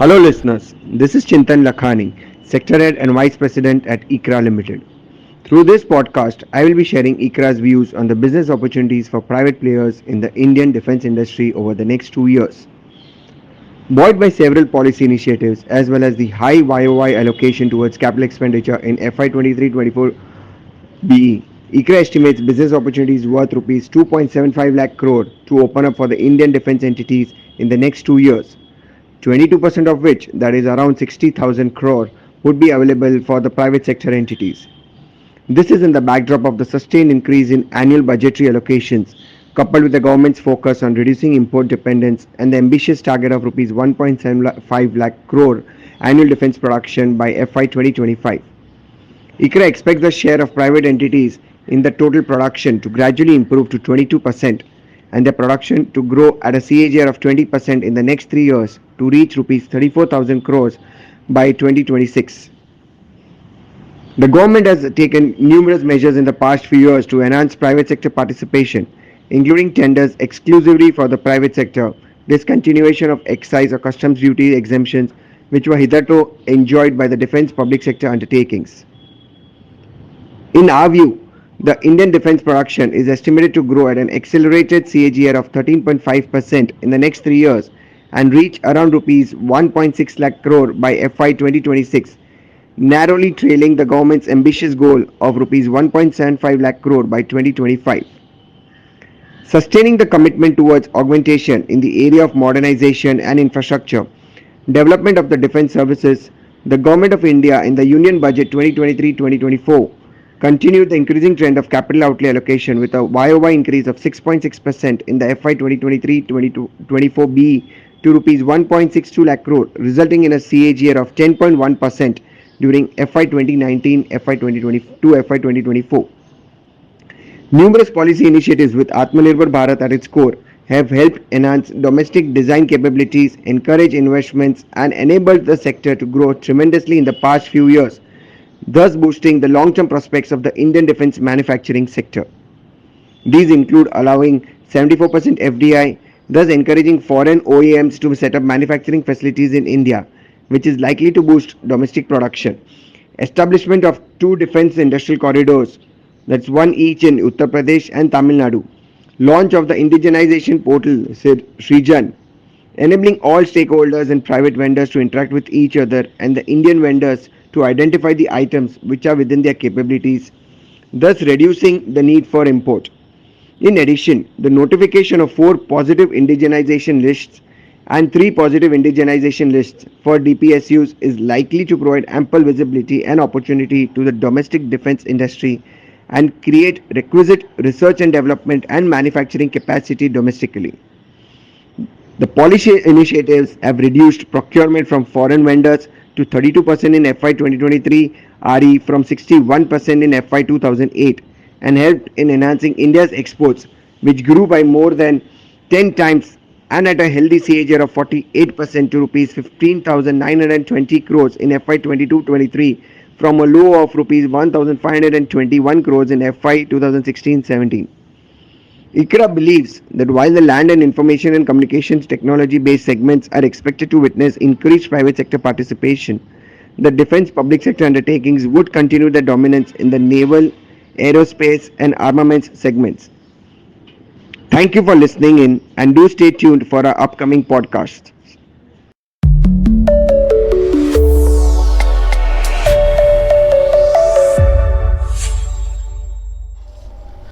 Hello listeners, this is Chintan Lakhani, Sector Head and Vice President at ICRA Limited. Through this podcast, I will be sharing ICRA's views on the business opportunities for private players in the Indian defense industry over the next 2 years. Buoyed by several policy initiatives as well as the high YOY allocation towards capital expenditure in FY 23-24 BE, ICRA estimates business opportunities worth rupees 2.75 lakh crore to open up for the Indian defense entities in the next 2 years. 22% of which, that is around 60,000 crore, would be available for the private sector entities. This is in the backdrop of the sustained increase in annual budgetary allocations, coupled with the government's focus on reducing import dependence and the ambitious target of rupees 1.75 lakh crore annual defense production by FY 2025. ICRA expects the share of private entities in the total production to gradually improve to 22% and their production to grow at a CAGR of 20% in the next 3 years to reach rupees 34,000 crores by 2026. The government has taken numerous measures in the past few years to enhance private sector participation, including tenders exclusively for the private sector, discontinuation of excise or customs duty exemptions which were hitherto enjoyed by the defense public sector undertakings. In our view, the Indian defense production is estimated to grow at an accelerated CAGR of 13.5% in the next 3 years and reach around rupees 1.6 lakh crore by FY 2026, narrowly trailing the government's ambitious goal of rupees 1.75 lakh crore by 2025. Sustaining the commitment towards augmentation in the area of modernization and infrastructure, development of the defense services, the Government of India in the Union Budget 2023-2024 continued the increasing trend of capital outlay allocation with a YOY increase of 6.6% in the FY 2023-24 BE to rupees 1.62 lakh crore, resulting in a CAGR of 10.1% during FY 2019 FY 2022 FY 2024. Numerous policy initiatives with Atmanirbhar Bharat at its core have helped enhance domestic design capabilities, encourage investments, and enabled the sector to grow tremendously in the past few years, thus boosting the long-term prospects of the Indian defense manufacturing sector. These include allowing 74% FDI, thus encouraging foreign OEMs to set up manufacturing facilities in India, which is likely to boost domestic production. Establishment of two defense industrial corridors, that's one each in Uttar Pradesh and Tamil Nadu. Launch of the indigenization portal Srijan, enabling all stakeholders and private vendors to interact with each other and the Indian vendors to identify the items which are within their capabilities, thus reducing the need for import. In addition, the notification of 4 positive indigenization lists and 3 positive indigenization lists for DPSUs is likely to provide ample visibility and opportunity to the domestic defense industry and create requisite research and development and manufacturing capacity domestically. The policy initiatives have reduced procurement from foreign vendors to 32% in FY 2023 RE from 61% in FY 2008 and helped in enhancing India's exports, which grew by more than 10 times and at a healthy CAGR of 48% to rupees 15,920 crores in FY 22-23 from a low of rupees 1,521 crores in FY 2016-17. ICRA believes that while the land and information and communications technology based segments are expected to witness increased private sector participation, the defense public sector undertakings would continue their dominance in the naval, aerospace, and armaments segments. Thank you for listening in and do stay tuned for our upcoming podcast.